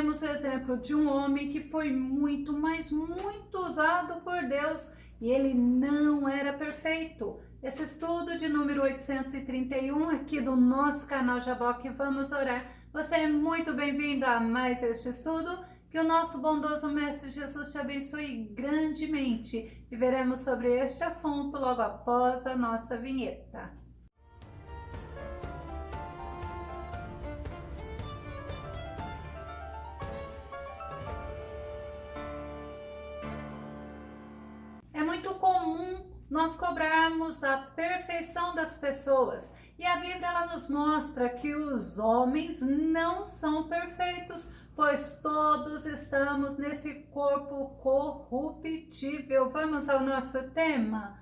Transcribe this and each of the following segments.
vemos o exemplo de um homem que foi muito, mas muito usado por Deus e ele não era perfeito. Esse estudo de número 831 aqui do nosso canal Jaboque Vamos Orar. Você é muito bem-vindo a mais este estudo. Que o nosso bondoso Mestre Jesus te abençoe grandemente e veremos sobre este assunto logo após a nossa vinheta. É muito comum nós cobrarmos a perfeição das pessoas e a Bíblia ela nos mostra que os homens não são perfeitos, pois todos estamos nesse corpo corruptível. Vamos ao nosso tema?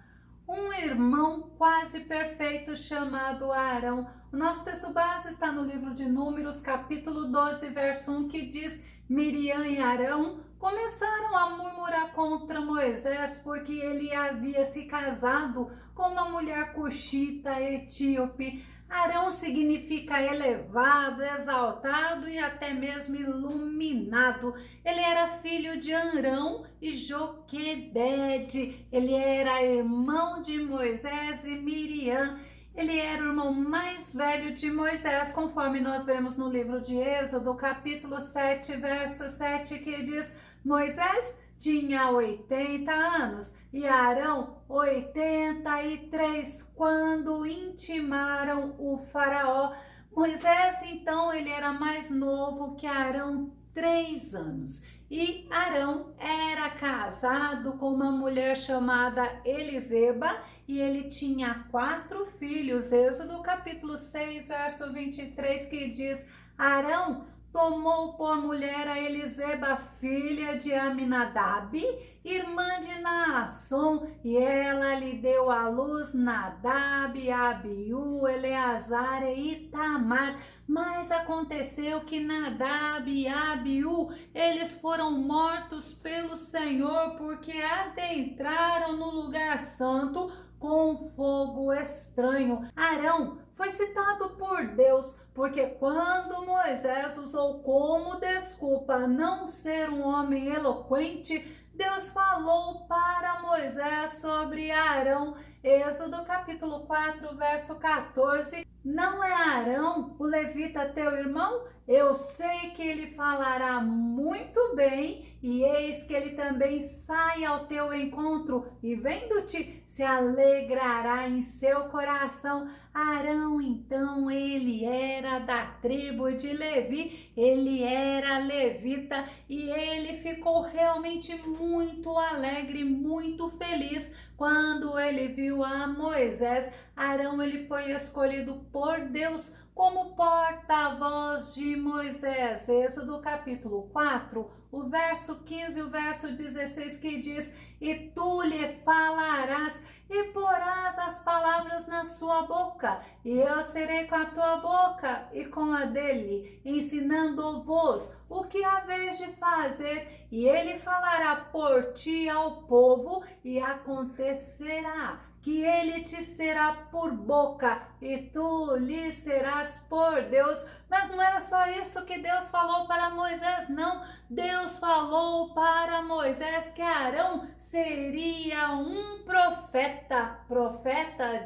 Um irmão quase perfeito chamado Arão. O nosso texto base está no livro de Números, capítulo 12, verso 1, que diz: Miriam e Arão começaram a murmurar contra Moisés porque ele havia se casado com uma mulher cuxita etíope. Arão significa elevado, exaltado e até mesmo iluminado. Ele era filho de Arão e Joquebede. Ele era irmão de Moisés e Miriam. Ele era o irmão mais velho de Moisés, conforme nós vemos no livro de Êxodo, capítulo 7, verso 7, que diz: Moisés tinha 80 anos e Arão 83 quando intimaram o faraó. Moisés, então, ele era mais novo que Arão 3 anos. E Arão era casado com uma mulher chamada Eliseba e ele tinha 4 filhos. Êxodo capítulo 6, verso 23, que diz: Arão tomou por mulher a Eliseba, filha de Aminadab, irmã de Naasson, e ela lhe deu à luz Nadab, Abiú, Eleazar e Itamar. Mas aconteceu que Nadab e Abiú, eles foram mortos pelo Senhor, porque adentraram no lugar santo com fogo estranho. Arão foi citado por Deus, porque quando Moisés usou como desculpa não ser um homem eloquente, Deus falou para Moisés sobre Arão. Êxodo capítulo 4, verso 14. Não é Arão, o levita, teu irmão? Eu sei que ele falará muito bem, e eis que ele também sai ao teu encontro, e vendo-te, se alegrará em seu coração. Arão, então, ele era da tribo de Levi, ele era levita, e ele ficou realmente muito alegre, muito feliz, quando ele viu a Moisés. Arão, ele foi escolhido por Deus como porta-voz de Moisés. Êxodo capítulo 4, o verso 15 e o verso 16, que diz: E tu lhe falarás e porás as palavras na sua boca, e eu serei com a tua boca e com a dele, ensinando-vos o que haveis de fazer, e ele falará por ti ao povo, e acontecerá que ele te será por boca e tu lhe serás por Deus. Mas não era só isso que Deus falou para Moisés, não. Deus falou para Moisés que Arão seria um profeta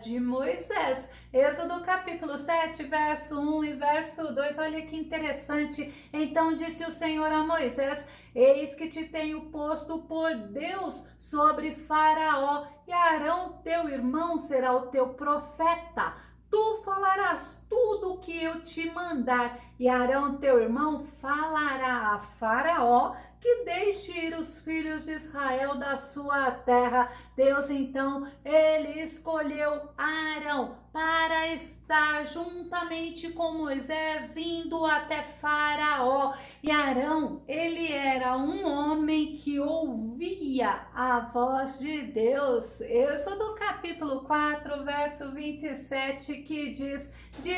de Moisés. Êxodo capítulo 7, verso 1 e verso 2, olha que interessante. Então disse o Senhor a Moisés: Eis que te tenho posto por Deus sobre Faraó, e Arão teu irmão será o teu profeta. Tu falarás tudo o que eu te mandar, e Arão teu irmão falará a Faraó que deixe ir os filhos de Israel da sua terra. Deus então, ele escolheu Arão para estar juntamente com Moisés indo até Faraó. E Arão, ele era um homem que ouvia a voz de Deus. Êxodo capítulo 4, verso 27, que diz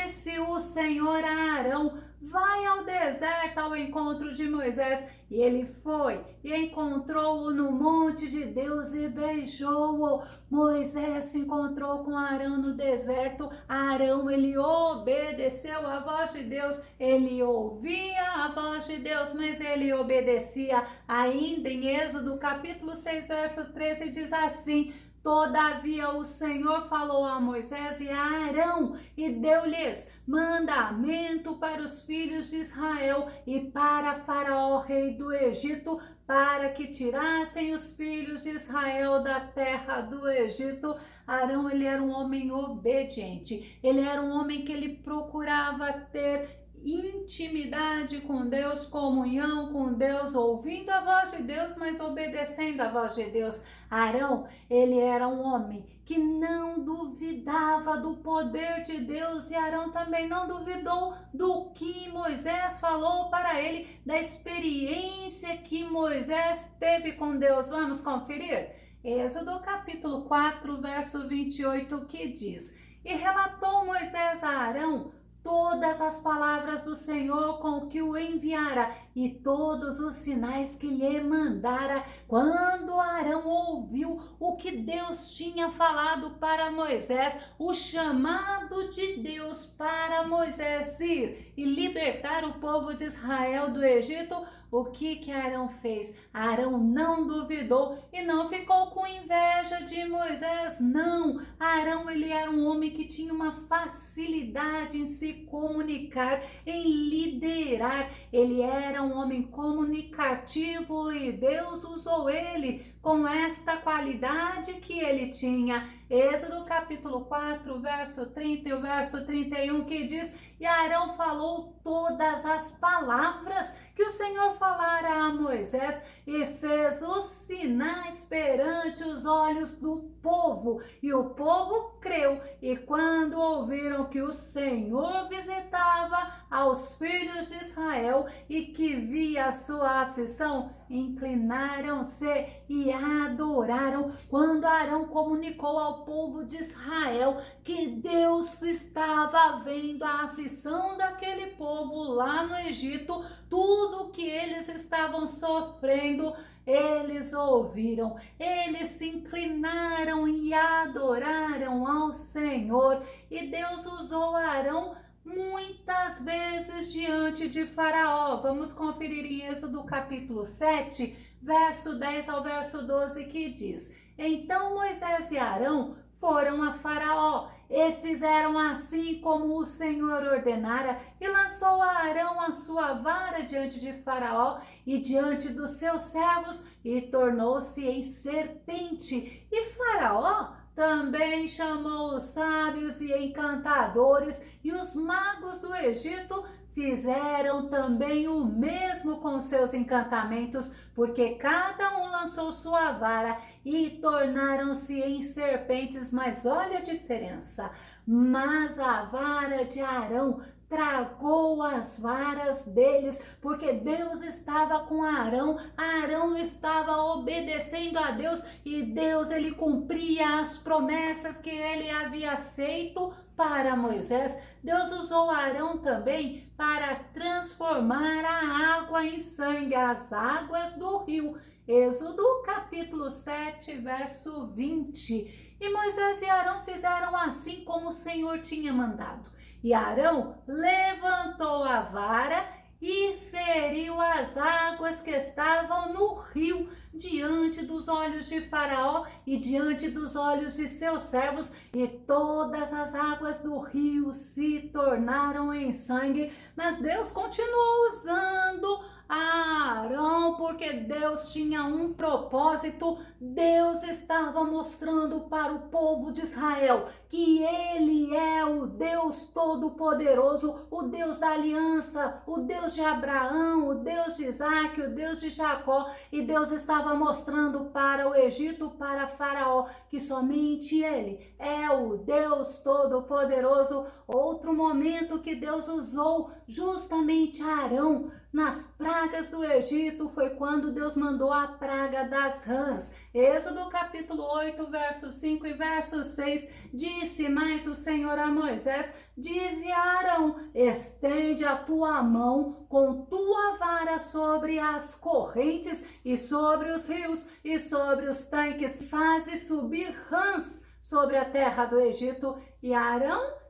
disse o Senhor a Arão: vai ao deserto ao encontro de Moisés. E ele foi e encontrou-o no monte de Deus e beijou-o. Moisés se encontrou com Arão no deserto. Arão, ele obedeceu à voz de Deus. Ele ouvia a voz de Deus, mas ele obedecia. Ainda em Êxodo capítulo 6, verso 13, diz assim: todavia o Senhor falou a Moisés e a Arão e deu-lhes mandamento para os filhos de Israel e para Faraó, rei do Egito, para que tirassem os filhos de Israel da terra do Egito. Arão, ele era um homem obediente, ele era um homem que ele procurava ter intimidade com Deus, comunhão com Deus, ouvindo a voz de Deus, mas obedecendo a voz de Deus. Arão, ele era um homem que não duvidava do poder de Deus, e Arão também não duvidou do que Moisés falou para ele, da experiência que Moisés teve com Deus. Vamos conferir? Êxodo capítulo 4, verso 28, que diz: e relatou Moisés a Arão todas as palavras do Senhor com que o enviara e todos os sinais que lhe mandara. Quando Arão ouviu o que Deus tinha falado para Moisés, o chamado de Deus para Moisés ir e libertar o povo de Israel do Egito, o que Arão fez? Arão não duvidou e não ficou com inveja de Moisés, não. Arão, ele era um homem que tinha uma facilidade em se comunicar, em liderar. Ele era um homem comunicativo e Deus usou ele com esta qualidade que ele tinha. Êxodo capítulo 4, verso 30 e o verso 31, que diz: e Arão falou todas as palavras que o Senhor falara a Moisés e fez os sinais perante os olhos do povo. E o povo creu, e quando ouviram que o Senhor visitava aos filhos de Israel e que via a sua aflição, inclinaram-se e adoraram. Quando Arão comunicou ao povo de Israel que Deus estava vendo a aflição daquele povo lá no Egito, tudo que eles estavam sofrendo, eles ouviram, eles se inclinaram e adoraram ao Senhor. E Deus usou Arão muitas vezes diante de Faraó. Vamos conferir em Êxodo capítulo 7, verso 10 ao verso 12, que diz: então Moisés e Arão foram a Faraó e fizeram assim como o Senhor ordenara, e lançou Arão a sua vara diante de Faraó e diante dos seus servos, e tornou-se em serpente. E Faraó também chamou os sábios e encantadores e os magos do Egito, fizeram também o mesmo com seus encantamentos, porque cada um lançou sua vara e tornaram-se em serpentes. Mas olha a diferença: mas a vara de Arão tragou as varas deles, porque Deus estava com Arão. Arão estava obedecendo a Deus e Deus, ele cumpria as promessas que ele havia feito para Moisés. Deus usou Arão também para transformar a água em sangue, as águas do rio. Êxodo capítulo 7, verso 20. E Moisés e Arão fizeram assim como o Senhor tinha mandado. E Arão levantou a vara e feriu as águas que estavam no rio diante dos olhos de Faraó e diante dos olhos de seus servos, e todas as águas do rio se tornaram em sangue. Mas Deus continuou usando Arão, porque Deus tinha um propósito. Deus estava mostrando para o povo de Israel que ele é o Deus Todo-Poderoso, o Deus da aliança, o Deus de Abraão, o Deus de Isaac, o Deus de Jacó. E Deus estava mostrando para o Egito, para Faraó, que somente ele é o Deus Todo-Poderoso. Outro momento que Deus usou justamente Arão nas pragas do Egito foi quando quando Deus mandou a praga das rãs. Êxodo capítulo 8, verso 5 e verso 6, disse mais o Senhor a Moisés: dize a Arão, estende a tua mão com tua vara sobre as correntes e sobre os rios e sobre os tanques, faze subir rãs sobre a terra do Egito. E Arão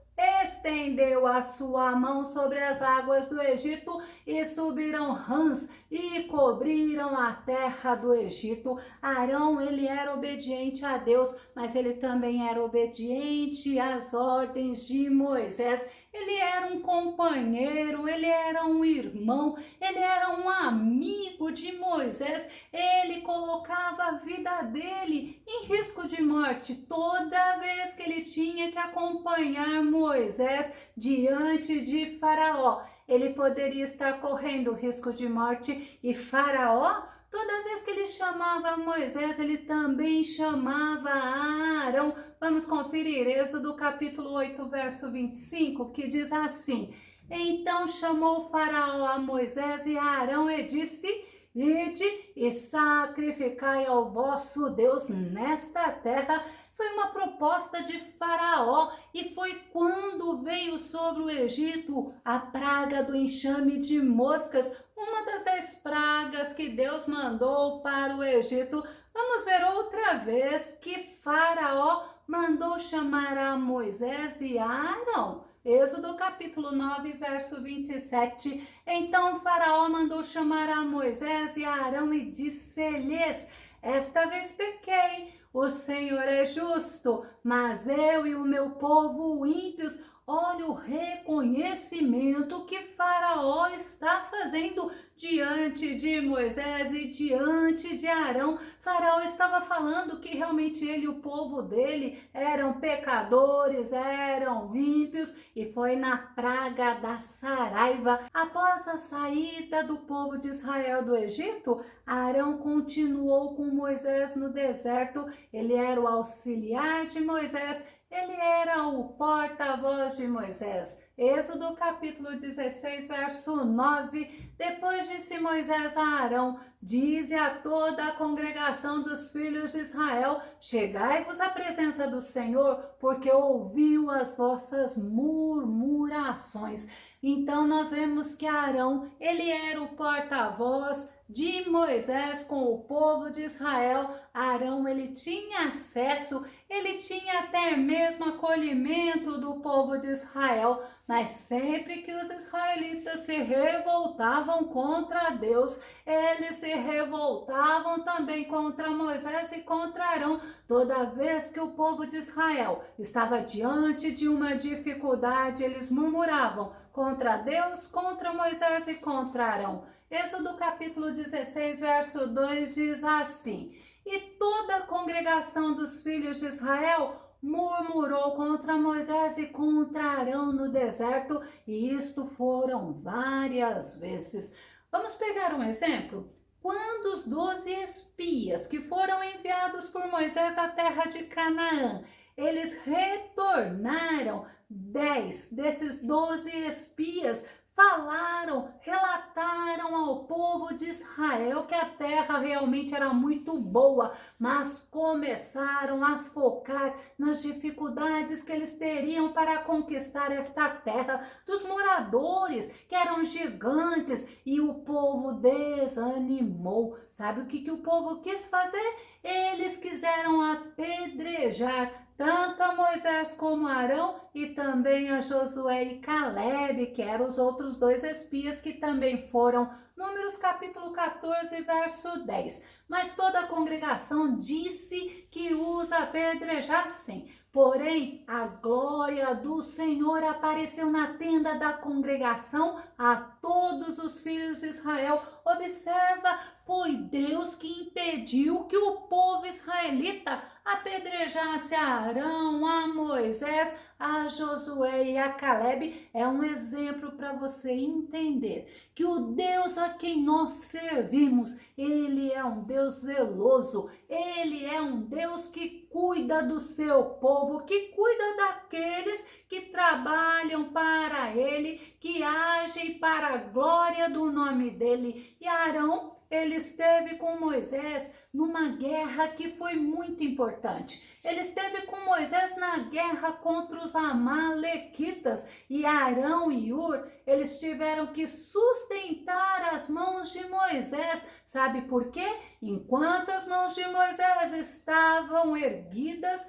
estendeu a sua mão sobre as águas do Egito e subiram rãs e cobriram a terra do Egito. Arão, ele era obediente a Deus, mas ele também era obediente às ordens de Moisés. Ele era um companheiro, ele era um irmão, ele era um amigo de Moisés. Ele colocava a vida dele em risco de morte toda vez que ele tinha que acompanhar Moisés diante de Faraó. Ele poderia estar correndo risco de morte e Faraó, toda vez que ele chamava Moisés, ele também chamava Arão. Vamos conferir Êxodo capítulo 8, verso 25, que diz assim: então chamou Faraó a Moisés e a Arão e disse: ide e sacrificai ao vosso Deus nesta terra. Foi uma proposta de Faraó e foi quando veio sobre o Egito a praga do enxame de moscas, uma das 10 pragas que Deus mandou para o Egito. Vamos ver outra vez que Faraó mandou chamar a Moisés e a Arão. Êxodo capítulo 9, verso 27. Então Faraó mandou chamar a Moisés e a Arão e disse-lhes: esta vez pequei, o Senhor é justo, mas eu e o meu povo ímpios. Olha o reconhecimento que Faraó está fazendo diante de Moisés e diante de Arão. Faraó estava falando que realmente ele e o povo dele eram pecadores, eram ímpios, e foi na praga da saraiva. Após a saída do povo de Israel do Egito, Arão continuou com Moisés no deserto. Ele era o auxiliar de Moisés, ele era o porta-voz de Moisés. Êxodo capítulo 16, verso 9. Depois disse Moisés a Arão: dize a toda a congregação dos filhos de Israel: chegai-vos à presença do Senhor, porque ouviu as vossas murmurações. Então nós vemos que Arão, ele era o porta-voz de Moisés com o povo de Israel. Arão, ele tinha acesso, ele tinha até mesmo acolhimento do povo de Israel, mas sempre que os israelitas se revoltavam contra Deus, eles se revoltavam também contra Moisés e contra Arão. Toda vez que o povo de Israel estava diante de uma dificuldade, eles murmuravam contra Deus, contra Moisés e contra Arão. Êxodo capítulo 16, verso 2 diz assim: e toda a congregação dos filhos de Israel murmurou contra Moisés e contra Arão no deserto, e isto foram várias vezes. Vamos pegar um exemplo? Quando os 12 espias que foram enviados por Moisés à terra de Canaã, eles retornaram, 10 desses 12 espias falaram, relataram ao povo de Israel que a terra realmente era muito boa, mas começaram a focar nas dificuldades que eles teriam para conquistar esta terra, dos moradores que eram gigantes, e o povo desanimou. Sabe o que o povo quis fazer? Eles quiseram apedrejar tanto a Moisés como a Arão e também a Josué e Calebe, que eram os outros 2 espias que também foram. Números capítulo 14, verso 10. Mas toda a congregação disse que os apedrejassem. Porém, a glória do Senhor apareceu na tenda da congregação a todos os filhos de Israel. Observa, foi Deus que impediu que o povo israelita apedrejasse a Arão, a Moisés, a Josué e a Calebe. É um exemplo para você entender que o Deus a quem nós servimos, ele é um Deus zeloso, ele é um Deus que cuida do seu povo, que cuida daqueles que trabalham para ele, que agem para a glória do nome dele. E Arão, ele esteve com Moisés numa guerra que foi muito importante. Ele esteve com Moisés na guerra contra os amalequitas, e Arão e Hur, eles tiveram que sustentar as mãos de Moisés. Sabe por quê? Enquanto as mãos de Moisés estavam erguidas,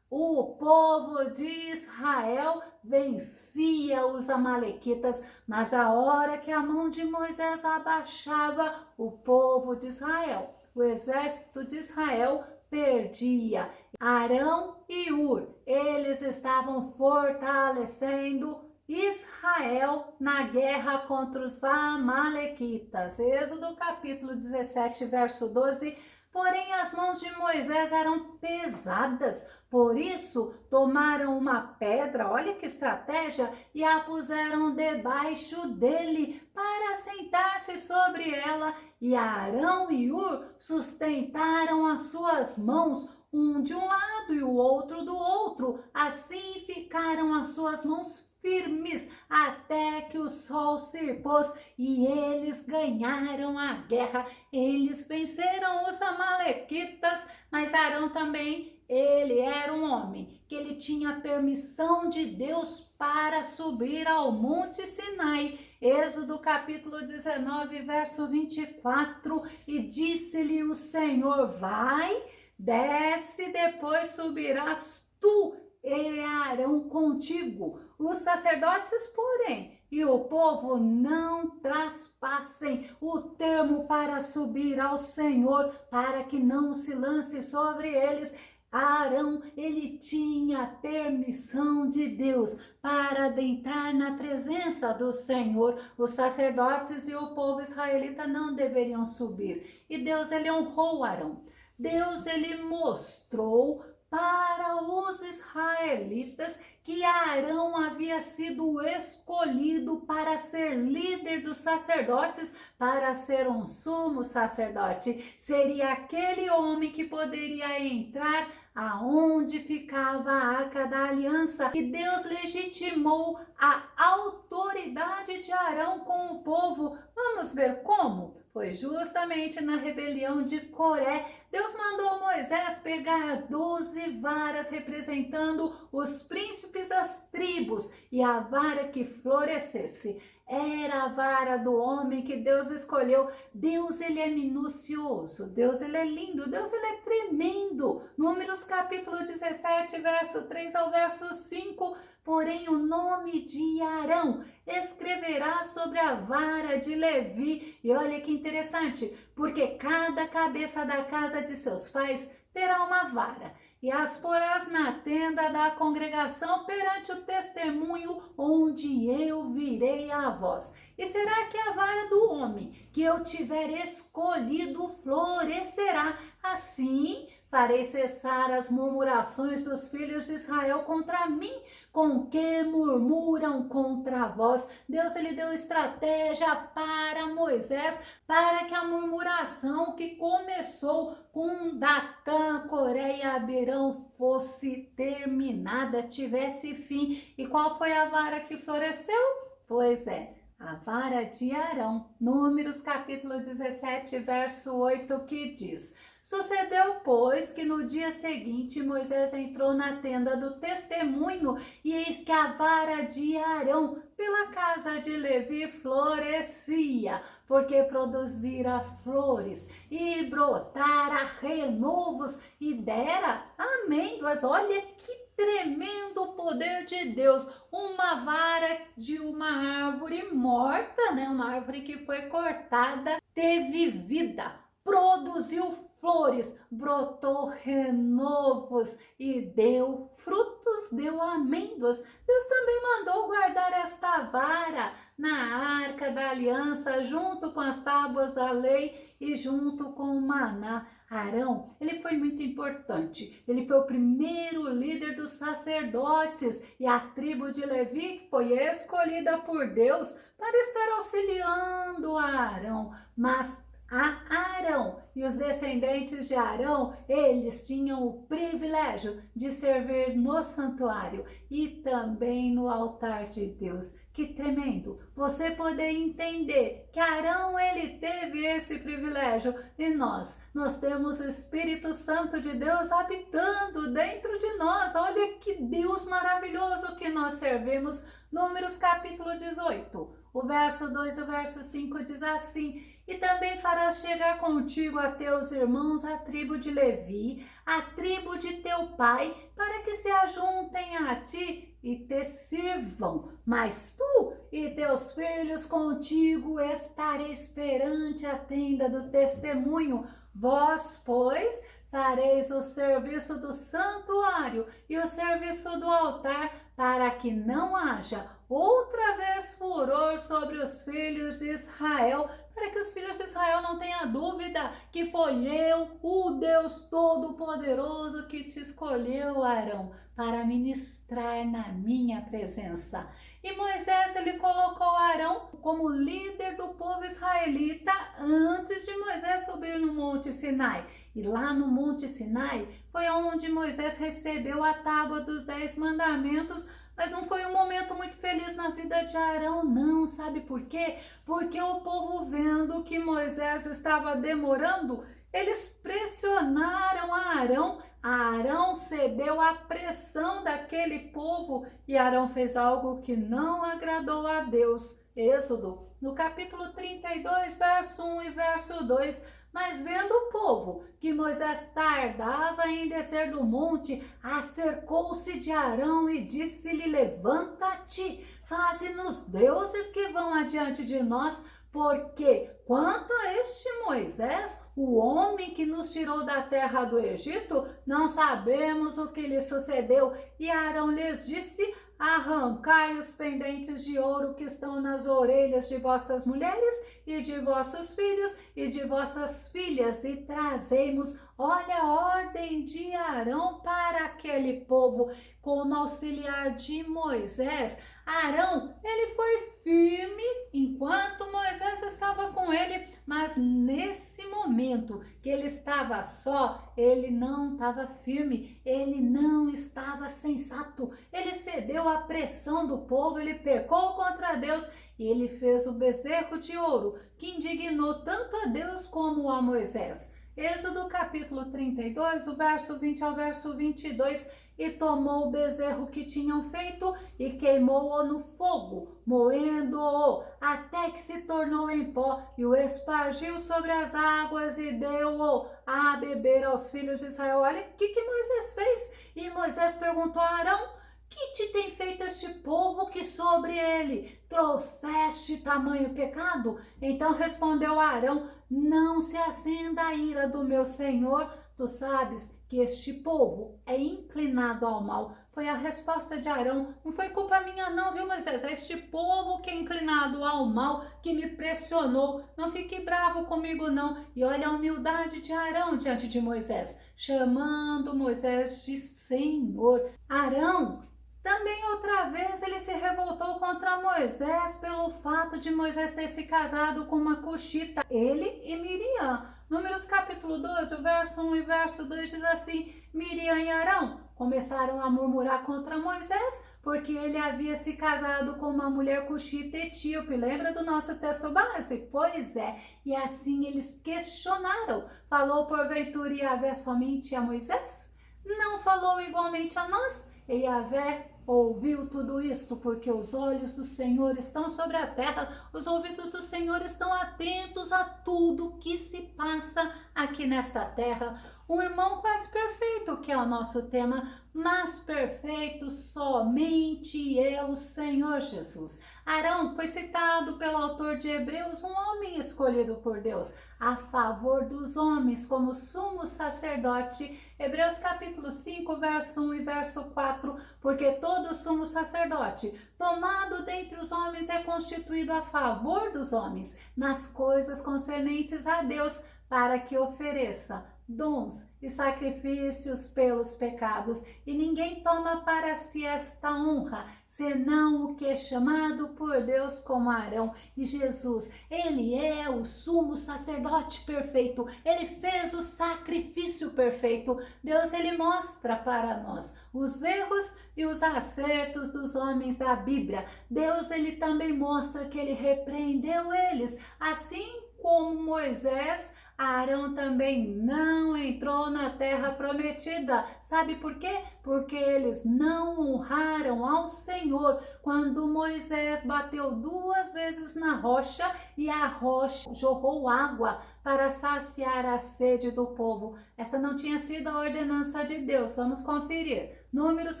o povo de Israel vencia os amalequitas, mas a hora que a mão de Moisés abaixava, o povo de Israel, o exército de Israel, perdia. Arão e Hur, eles estavam fortalecendo Israel na guerra contra os amalequitas. Êxodo capítulo 17, verso 12. Porém, as mãos de Moisés eram pesadas, por isso tomaram uma pedra, olha que estratégia, e a puseram debaixo dele para sentar-se sobre ela. E Arão e Hur sustentaram as suas mãos, um de um lado e o outro do outro. Assim ficaram as suas mãos firmes até que o sol se pôs e eles ganharam a guerra. Eles venceram os amalequitas, mas Arão também, ele era um homem que ele tinha permissão de Deus para subir ao Monte Sinai. Êxodo capítulo 19, verso 24, e disse-lhe o Senhor: vai, desce, depois subirás tu e Arão contigo. Os sacerdotes, porém, e o povo não traspassem o termo para subir ao Senhor, para que não se lance sobre eles. Arão, ele tinha permissão de Deus para adentrar na presença do Senhor. Os sacerdotes e o povo israelita não deveriam subir. E Deus, ele honrou Arão. Deus, ele mostrou para os israelitas que Arão havia sido escolhido para ser líder dos sacerdotes, para ser um sumo sacerdote. Seria aquele homem que poderia entrar aonde ficava a Arca da Aliança. E Deus legitimou a autoridade de Arão com o povo. Vamos ver como? Foi justamente na rebelião de Coré. Deus mandou Moisés pegar 12 varas representando os príncipes das tribos, e a vara que florescesse era a vara do homem que Deus escolheu. Deus, ele é minucioso, Deus, ele é lindo, Deus, ele é tremendo. Números capítulo 17, verso 3 ao verso 5. Porém, o nome de Arão escreverá sobre a vara de Levi. E olha que interessante, porque cada cabeça da casa de seus pais terá uma vara, e as porás na tenda da congregação perante o testemunho onde eu virei a vós. E será que a vara do homem que eu tiver escolhido florescerá? Assim farei cessar as murmurações dos filhos de Israel contra mim, com que murmuram contra vós. Deus, ele deu estratégia para Moisés, para que a murmuração que começou com Datã, Coré e Abirão fosse terminada, tivesse fim. E qual foi a vara que floresceu? Pois é, a vara de Arão. Números capítulo 17, verso 8, que diz: sucedeu, pois, que no dia seguinte Moisés entrou na tenda do testemunho, e eis que a vara de Arão pela casa de Levi florescia, porque produzira flores e brotara renovos e dera amêndoas. Olha que tremendo poder de Deus. Uma vara de uma árvore morta, né? Uma árvore que foi cortada, teve vida, produziu flores, brotou renovos e deu frutos, deu amêndoas. Deus também mandou guardar esta vara na Arca da Aliança, junto com as tábuas da lei e junto com o maná. Arão, ele foi muito importante. Ele foi o primeiro líder dos sacerdotes, e a tribo de Levi foi escolhida por Deus para estar auxiliando Arão. Mas a Arão. E os descendentes de Arão, eles tinham o privilégio de servir no santuário e também no altar de Deus. Que tremendo! Você poder entender que Arão, ele teve esse privilégio e nós temos o Espírito Santo de Deus habitando dentro de nós. Olha que Deus maravilhoso que nós servimos. Números capítulo 18, o verso 2 e o verso 5 diz assim: e também farás chegar contigo a teus irmãos, a tribo de Levi, a tribo de teu pai, para que se ajuntem a ti e te sirvam. Mas tu e teus filhos contigo estareis perante a tenda do testemunho. Vós, pois, fareis o serviço do santuário e o serviço do altar, para que não haja outra vez furor sobre os filhos de Israel, para que os filhos de Israel não tenham dúvida que foi eu, o Deus Todo-Poderoso, que te escolheu, Arão, para ministrar na minha presença. E Moisés, ele colocou Arão como líder do povo israelita antes de Moisés subir no Monte Sinai. E lá no Monte Sinai foi onde Moisés recebeu a tábua dos 10 mandamentos, mas não foi um momento muito feliz na vida de Arão, não. Sabe por quê? Porque o povo, vendo que Moisés estava demorando, eles pressionaram a Arão. Arão cedeu à pressão daquele povo e Arão fez algo que não agradou a Deus. Êxodo, no capítulo 32, verso 1 e verso 2. Mas vendo o povo que Moisés tardava em descer do monte, acercou-se de Arão e disse-lhe: levanta-te, faze-nos deuses que vão adiante de nós, porque quanto a este Moisés, o homem que nos tirou da terra do Egito, não sabemos o que lhe sucedeu. E Arão lhes disse: arrancai os pendentes de ouro que estão nas orelhas de vossas mulheres e de vossos filhos e de vossas filhas e trazemos, olha a ordem de Arão para aquele povo, como auxiliar de Moisés. Arão, ele foi firme enquanto Moisés estava com ele, mas nesse momento que ele estava só, ele não estava firme, ele não estava sensato, ele cedeu à pressão do povo, ele pecou contra Deus e ele fez o bezerro de ouro, que indignou tanto a Deus como a Moisés. Êxodo capítulo 32, o verso 20 ao verso 22, e tomou o bezerro que tinham feito e queimou-o no fogo, moendo-o até que se tornou em pó, e o espargiu sobre as águas e deu-o a beber aos filhos de Israel. Olha o que Moisés fez. E Moisés perguntou a Arão: que te tem feito este povo que sobre ele trouxeste tamanho pecado? Então respondeu Arão: não se acenda a ira do meu senhor, tu sabes que este povo é inclinado ao mal. Foi a resposta de Arão. Não foi culpa minha não, viu, Moisés? É este povo que é inclinado ao mal, que me pressionou. Não fique bravo comigo não. E olha a humildade de Arão diante de Moisés, chamando Moisés de Senhor. Arão também outra vez ele se revoltou contra Moisés pelo fato de Moisés ter se casado com uma cuxita, ele e Miriam. Números capítulo 12, o verso 1 e verso 2 diz assim: Miriam e Arão começaram a murmurar contra Moisés, porque ele havia se casado com uma mulher cuxita etíope. Lembra do nosso texto base? Pois é, e assim eles questionaram: falou porventura Yahvé somente a Moisés? Não falou igualmente a nós? E Yahvé ouviu tudo isto, porque os olhos do Senhor estão sobre a terra, os ouvidos do Senhor estão atentos a tudo que se passa aqui nesta terra. Um irmão quase perfeito, que é o nosso tema, mas perfeito somente é o Senhor Jesus. Arão foi citado pelo autor de Hebreus, um homem escolhido por Deus a favor dos homens como sumo sacerdote. Hebreus capítulo 5, verso 1 e verso 4, porque todo sumo sacerdote tomado dentre os homens é constituído a favor dos homens nas coisas concernentes a Deus, para que ofereça dons e sacrifícios pelos pecados, e ninguém toma para si esta honra, senão o que é chamado por Deus como Arão. E Jesus, ele é o sumo sacerdote perfeito, ele fez o sacrifício perfeito. Deus, ele mostra para nós os erros e os acertos dos homens da Bíblia. Deus, ele também mostra que ele repreendeu eles, assim como Moisés. Arão também não entrou na terra prometida. Sabe por quê? Porque eles não honraram ao Senhor. Quando Moisés bateu 2 vezes na rocha e a rocha jorrou água para saciar a sede do povo. Essa não tinha sido a ordenança de Deus. Vamos conferir. Números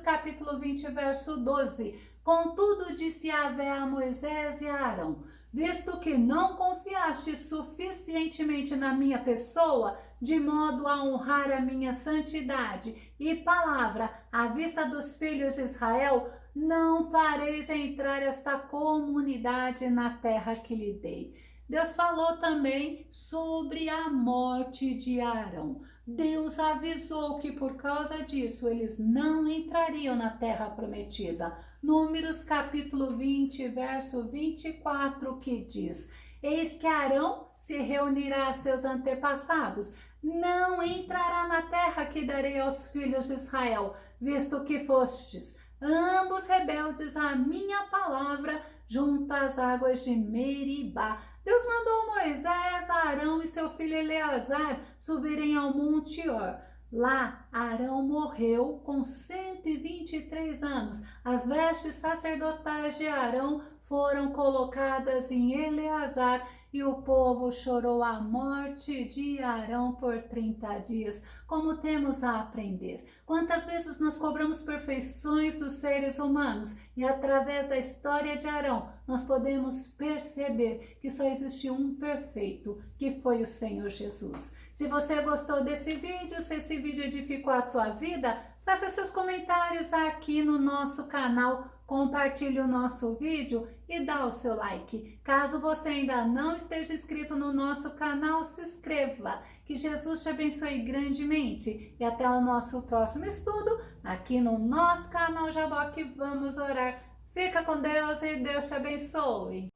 capítulo 20, verso 12. Contudo, disse Yahvé a Moisés e a Arão: visto que não confiaste suficientemente na minha pessoa, de modo a honrar a minha santidade e palavra à vista dos filhos de Israel, não fareis entrar esta comunidade na terra que lhe dei. Deus falou também sobre a morte de Arão. Deus avisou que por causa disso eles não entrariam na terra prometida. Números capítulo 20, verso 24, que diz: eis que Arão se reunirá a seus antepassados, não entrará na terra que darei aos filhos de Israel, visto que fostes ambos rebeldes à minha palavra junto às águas de Meribá. Deus mandou Moisés, Arão e seu filho Eleazar subirem ao Monte Or. Lá, Arão morreu com 123 anos. As vestes sacerdotais de Arão foram colocadas em Eleazar e o povo chorou a morte de Arão por 30 dias. Como temos a aprender? Quantas vezes nós cobramos perfeições dos seres humanos e através da história de Arão nós podemos perceber que só existe um perfeito, que foi o Senhor Jesus. Se você gostou desse vídeo, se esse vídeo edificou a tua vida, faça seus comentários aqui no nosso canal, compartilhe o nosso vídeo e dá o seu like. Caso você ainda não esteja inscrito no nosso canal, se inscreva. Que Jesus te abençoe grandemente e até o nosso próximo estudo aqui no nosso canal Jaboque. Vamos orar. Fica com Deus e Deus te abençoe.